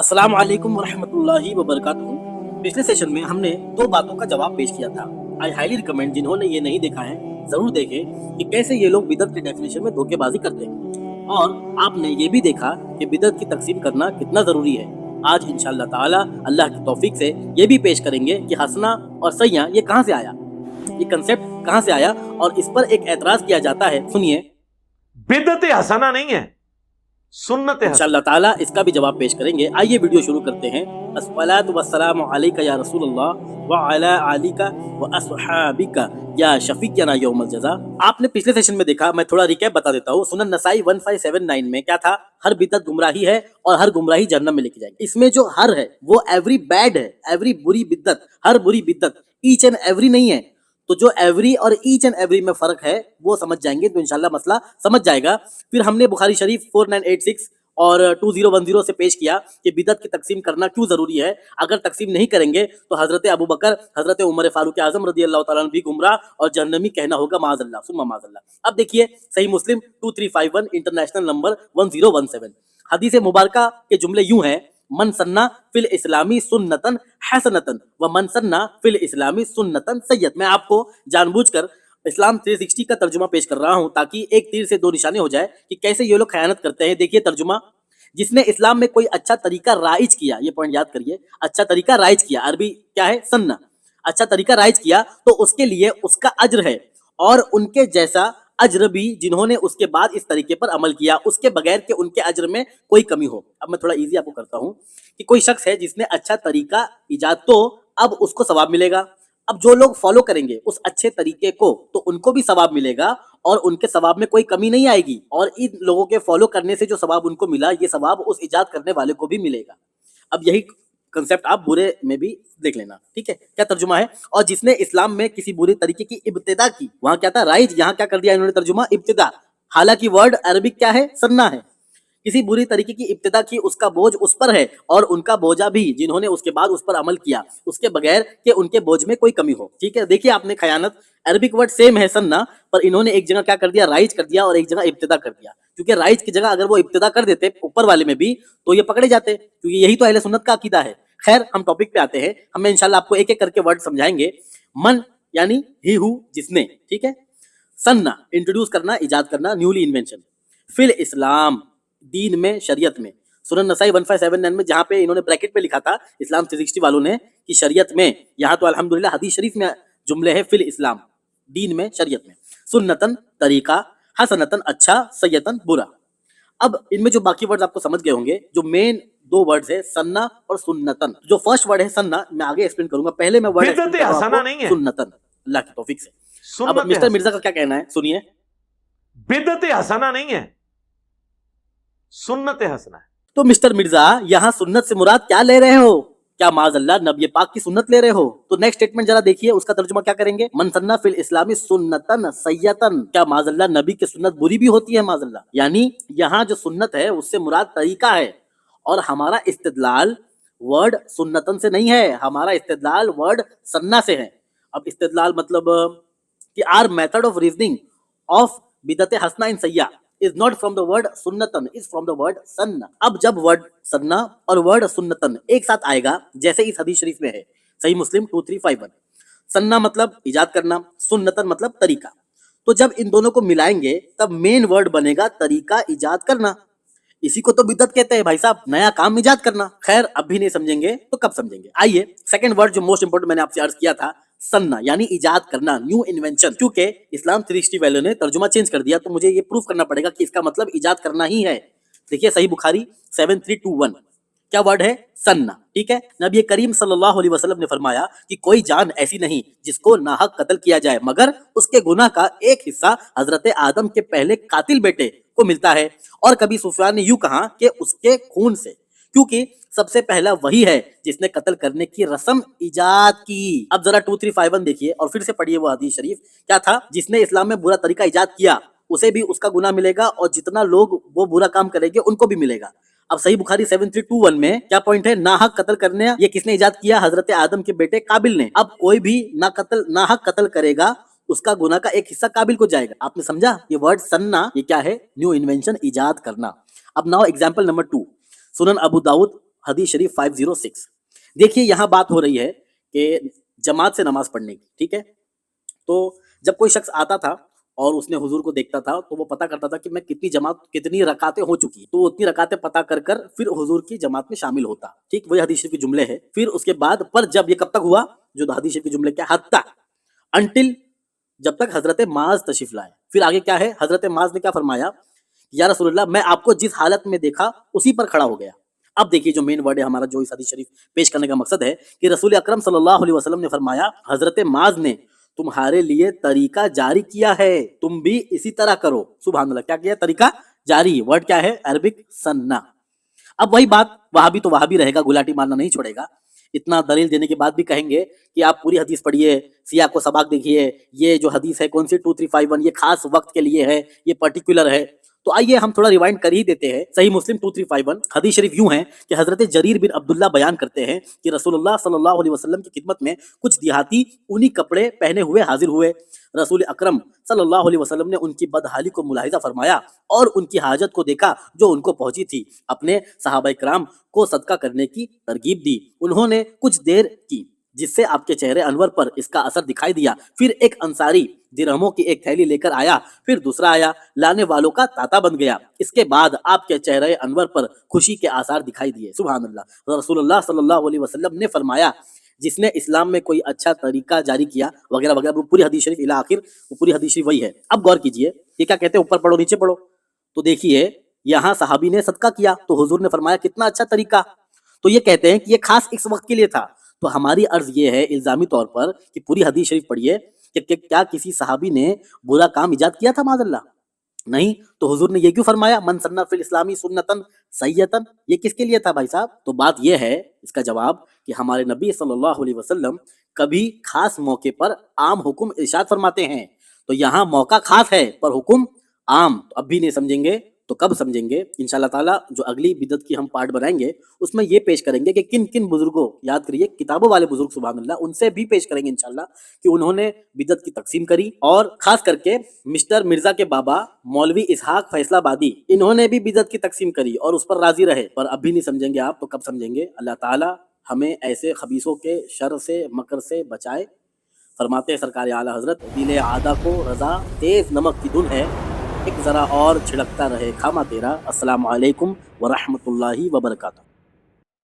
अस्सलाम वालेकुम वरहमतुल्लाहि वबरकातुहू। पिछले सेशन में हमने दो बातों का जवाब पेश किया था। आई हाईली रिकमेंड जिन्होंने ये नहीं देखा है जरूर देखें कि कैसे ये लोग बिदअत के डेफिनेशन में धोखेबाजी करते हैं। और आपने ये भी देखा कि बिदअत की तकसीम करना कितना जरूरी है। आज इंशाअल्लाह ताला अल्लाह की तौफीक से ये भी पेश करेंगे कि हंसना और सैया ये कहाँ से आया, ये कंसेप्ट कहाँ से आया और इस पर एक एतराज किया जाता है। सुनिए, बिदअत हसना नहीं है, सुन्नत हसना। इंशाअल्लाह ताला इसका भी जवाब पेश करेंगे। आइए वीडियो शुरू करते हैं। अस्सलातु वस्सलामु अलैका या रसूलल्लाह व अला आलिका व अस्हाबिका या शफीकना यौमल जज़ा। आपने पिछले सेशन में देखा, मैं थोड़ा रिकैप बता देता हूँ। सुनन नसाई 1579 में क्या था? हर बिदअत गुमराही है और हर गुमराही जहन्नम में लेके जाएगी। इसमें जो हर है वो एवरी बैड है, एवरी बुरी बिदअत, हर बुरी बिदअत, ईच एंड एवरी नहीं है। तो जो एवरी और ईच एंड एवरी में फर्क है वो समझ जाएंगे तो इंशाल्लाह मसला समझ जाएगा। फिर हमने बुखारी शरीफ 4986 और 2010 से पेश किया कि बिदअत की तकसीम करना क्यों जरूरी है। अगर तकसीम नहीं करेंगे तो हजरत अबू बकर, हजरत उमर फारूक आजम रदी अल्लाह तआला भी गुमराह और जहन्नमी कहना होगा माज़अल्लाह सुम्मा माज़अल्लाह। अब देखिए सही मुस्लिम 2351 इंटरनेशनल नंबर 1017 हदीस मुबारका के जुमले यूं हैं, मन सन्ना फिल इस्लामी सुन्नतन हसनतन व मन सन्ना फिल इस्लामी सुन्नतन सय्यद। मैं आपको जानबूझकर इस्लाम 360 का तर्जुमा पेश कर रहा हूं ताकि एक तीर से दो निशाने हो जाए कि कैसे ये लोग खयानत करते हैं। देखिए तर्जुमा, जिसने इस्लाम में कोई अच्छा तरीका राइज किया, ये पॉइंट याद करिए, अच्छा तरीका राइज किया, अरबी क्या है? सन्ना। अच्छा तरीका राइज किया तो उसके लिए उसका अज्र है और उनके जैसा अज्र भी जिन्होंने उसके बाद इस तरीके पर अमल किया, उसके बगैर के उनके अज्र में कोई कमी हो। अब मैं थोड़ा इजी आपको करता हूं कि कोई शख्स है जिसने अच्छा तरीका इजाद, तो अब उसको सवाब मिलेगा। अब जो लोग फॉलो करेंगे उस अच्छे तरीके को तो उनको भी सवाब मिलेगा और उनके सवाब में कोई कमी नहीं आएगी। और इन लोगों के फॉलो करने से जो सवाब उनको मिला, ये सवाब उस इजाद करने वाले को भी मिलेगा। अब यही कंसेप्ट आप बुरे में भी देख लेना, ठीक है? क्या तर्जुमा है? और जिसने इस्लाम में किसी बुरे तरीके की इब्तिदा की, वहां क्या था? राइज, यहाँ क्या कर दिया इन्होंने तर्जुमा? इब्तिदा। हालांकि वर्ड अरबिक क्या है? सन्ना है। किसी बुरी तरीके की इब्तिदा की, उसका बोझ उस पर है और उनका बोझा भी जिन्होंने उसके बाद उस पर अमल किया, उसके बगैर के उनके बोझ में कोई कमी हो। ठीक है, देखिए आपने खयानत, अरबिक वर्ड सेम है सन्ना, पर इन्होंने एक जगह क्या कर दिया? राइज कर दिया और एक जगह इब्तिदा कर दिया। क्योंकि राइज की जगह अगर वो इब्तिदा कर देते ऊपर वाले में भी तो ये पकड़े जाते, क्योंकि यही तो अहले सुन्नत का अकीदा है। खैर, हम टॉपिक पे आते हैं। हम इंशाल्लाह आपको एक एक करके वर्ड समझाएंगे। मन यानी ही हु, जिसने, ठीक है। सन्ना इंट्रोड्यूस करना, इजाद करना, न्यूली इन्वेंशन। फिल इस्लाम, दीन में, शरीयत में। सुनन नसाई 1579 में जहाँ पे इन्होंने ब्रैकेट पे लिखा था इस्लाम 360 वालों ने कि शरीयत में, यहाँ तो अल्हम्दुलिल्लाह हदीस शरीफ में जुमले हैं फिल इस्लाम, दीन में, शरीयत में। सुन्नतन तरीका, हसनतन अच्छा, सय्यतन बुरा। अब इनमें जो बाकी वर्ड्स आपको समझ गए होंगे, जो मेन दो वर्ड्स है सन्ना और सुन्नतन। जो फर्स्ट वर्ड है सन्ना, मैं आगे एक्सप्लेन करूंगा, पहले मैं वर्ड बिदअत हसना नहीं है, सुन्नतन, अल्लाह की तौफीक से। अब सुन्नत मिस्टर मिर्जा का क्या कहना है, सुनिए। बिदअत हसना नहीं है, सुन्नत हसना है। तो मिस्टर मिर्जा, यहाँ सुन्नत से मुराद क्या ले रहे हो? क्या माज़अल्लाह नबी पाक की सुन्नत ले रहे हो? तो नेक्स्ट स्टेटमेंट जरा देखिए, उसका तर्जुमा क्या करेंगे? मन सन्ना फिल इस्लामी सुन्नतन सय्यतन। क्या माज़अल्लाह नबी की सुन्नत बुरी भी होती है? माज़अल्लाह, यानी यहाँ जो सुन्नत है उससे मुराद तरीका है और हमारा इस्तिदलाल वर्ड सुन्नतन से नहीं है, हमारा इस्तिदलाल वर्ड सन्ना से है। अब इस्तिदलाल मतलब कि or method of reasoning of बिदअत हसना इन सय्या is not from the word सुन्नतन, is from the word सन्ना। अब जब वर्ड सन्ना और वर्ड सुन्नतन एक साथ आएगा, जैसे इस हदीस शरीफ में है सही मुस्लिम 2351, सन्ना मतलब इजाद करना, सुन्नतन मतलब तरीका, तो जब इन दोनों को मिलाएंगे तब मेन वर्ड बनेगा तरीका इजाद करना। इसी को तो बिदअत कहते हैं भाई साहब, नया काम इजाद करना। खैर, अब भी नहीं समझेंगे तो कब समझेंगे? आइए, सेकंड वर्ड जो मोस्ट इंपोर्टेंट मैंने आपसे अर्ज किया था, सन्ना यानी इजाद करना, न्यू इन्वेंशन। क्योंकि इस्लाम 360 वालों ने तर्जुमा चेंज कर दिया तो मुझे ये प्रूफ करना पड़ेगा कि इसका मतलब इजाद करना ही है। देखिए सही बुखारी 7321, क्या वर्ड है? सन्ना, ठीक है। नबी करीम सल्लल्लाहु अलैहि वसल्लम ने फरमाया कि कोई जान ऐसी नहीं जिसको नाहक कत्ल किया जाए मगर उसके गुनाह का एक हिस्सा हजरत आदम के पहले कातिल बेटे को मिलता है। और कभी सुफियान ने यूं कहा कि उसके खून से, क्योंकि सबसे पहला वही है जिसने कत्ल करने की रस्म इजाद की। अब जरा 2351 देखिए और फिर से पढ़िए वो हदीस शरीफ। क्या था? जिसने इस्लाम में बुरा तरीका इजाद किया उसे भी उसका गुनाह मिलेगा और जितना लोग वो बुरा काम करेंगे उनको भी मिलेगा। अब सही बुखारी 7321 में क्या पॉइंट है? नाहक कत्ल करने, ये किसने इजाद किया? हजरत आदम के बेटे काबिल ने। अब कोई भी नाहक कत्ल करेगा उसका गुनाह का एक हिस्सा काबिल को जाएगा। आपने समझा? ये वर्ड सन्ना, ये क्या है? न्यू इन्वेंशन, इजाद करना। अब नाउ एग्जांपल नंबर 2, सुनन अबू दाऊद حدیث شریف 506. دیکھیے یہاں بات ہو رہی ہے کہ جماعت سے نماز پڑھنے کی. ٹھیک ہے, تو جب کوئی شخص آتا تھا اور اس نے حضور کو دیکھتا تھا تو وہ پتہ کرتا تھا کہ میں کتنی رکعتیں ہو چکی, تو وہ اتنی رکعتیں پتہ کر پھر حضور کی جماعت میں شامل ہوتا. ٹھیک, وہی حدیث شریف کے جملے ہے. پھر اس کے بعد پر جب یہ کب تک ہوا, جو حدیث شریف کے جملے کیا, حتی انٹل, جب تک حضرت معاذ تشریف لائے. پھر آگے کیا ہے, حضرت معاذ نے کیا فرمایا, یا رسول اللہ میں آپ کو جس حالت میں دیکھا اسی پر کھڑا ہو گیا. اب دیکھیے جو مین ورڈ ہے ہمارا, جو اس حدیث شریف پیش کرنے کا مقصد ہے کہ رسول اکرم صلی اللہ علیہ وسلم نے فرمایا حضرت معاذ نے تمہارے لیے طریقہ جاری کیا ہے, تم بھی اسی طرح کرو. سبحان اللہ, کیا کیا, طریقہ جاری. ورڈ کیا ہے, عربک سنہ. اب وہی بات, وہاں بھی تو وہاں بھی رہے گا, گلاٹی مارنا نہیں چھوڑے گا. اتنا دلیل دینے کے بعد بھی کہیں گے کہ آپ پوری حدیث پڑھیے, سیاق کو سباق دیکھیے, یہ جو حدیث ہے کون سی 2351, یہ خاص وقت کے لیے ہے, یہ پرٹیکولر ہے. تو آئیے ہم تھوڑا ریوائنڈ کر ہی دیتے ہیں. صحیح مسلم 2351 حدیث شریف یوں ہے کہ حضرت جریر بن عبداللہ بیان کرتے ہیں کہ رسول اللہ صلی اللہ علیہ وسلم کی خدمت میں کچھ دیہاتی اونی کپڑے پہنے ہوئے حاضر ہوئے. رسول اکرم صلی اللہ علیہ وسلم نے ان کی بدحالی کو ملاحظہ فرمایا اور ان کی حاجت کو دیکھا جو ان کو پہنچی تھی. اپنے صحابہ کرام کو صدقہ کرنے کی ترغیب دی. انہوں نے کچھ دیر کی جس سے آپ کے چہرے انور پر اس کا اثر دکھائی دیا. پھر ایک انصاری درہموں کی ایک تھیلی لے کر آیا, پھر دوسرا آیا, لانے والوں کا تاتا بن گیا. اس کے بعد آپ کے چہرے انور پر خوشی کے آثار دکھائی دیے. سبحان اللہ. رسول اللہ صلی اللہ علیہ وسلم نے فرمایا جس نے اسلام میں کوئی اچھا طریقہ جاری کیا وغیرہ وغیرہ. پوری حدیث شریف الی آخر, وہ پوری حدیث شریف وہی ہے. اب غور کیجئے, یہ کیا کہتے ہیں, اوپر پڑھو نیچے پڑھو. تو دیکھیے یہاں صحابی نے صدقہ کیا تو حضور نے فرمایا کتنا اچھا طریقہ. تو یہ کہتے ہیں کہ یہ خاص اس وقت کے لیے تھا. تو ہماری عرض یہ ہے الزامی طور پر کہ پوری حدیث شریف پڑھیے کہ کیا کسی صحابی نے برا کام ایجاد کیا تھا معاذ اللہ؟ نہیں. تو حضور نے یہ کیوں فرمایا من سنہ فی الاسلامی سنتن سیئتن, یہ کس کے لیے تھا بھائی صاحب؟ تو بات یہ ہے اس کا جواب کہ ہمارے نبی صلی اللہ علیہ وسلم کبھی خاص موقع پر عام حکم ارشاد فرماتے ہیں. تو یہاں موقع خاص ہے پر حکم عام. تو اب بھی نہیں سمجھیں گے تو کب سمجھیں گے؟ انشاءاللہ تعالیٰ جو اگلی بدعت کی ہم پارٹ بنائیں گے اس میں یہ پیش کریں گے کہ کن کن بزرگوں, یاد کریے کتابوں والے بزرگ سبحان اللہ, ان سے بھی پیش کریں گے انشاءاللہ کہ انہوں نے بدعت کی تقسیم کری. اور خاص کر کے مسٹر مرزا کے بابا مولوی اسحاق فیصلہ بادی, انہوں نے بھی بدعت کی تقسیم کری اور اس پر راضی رہے. پر اب بھی نہیں سمجھیں گے آپ تو کب سمجھیں گے؟ اللہ تعالیٰ ہمیں ایسے خبیثوں کے شر سے مکر سے بچائے. فرماتے ہیں سرکار اعلیٰ حضرت دل عادہ کو رضا تیز نمک کی دھن ہے, ایک ذرا اور چھڑکتا رہے کھاما تیرا. السلام علیکم ورحمۃ اللہ وبرکاتہ.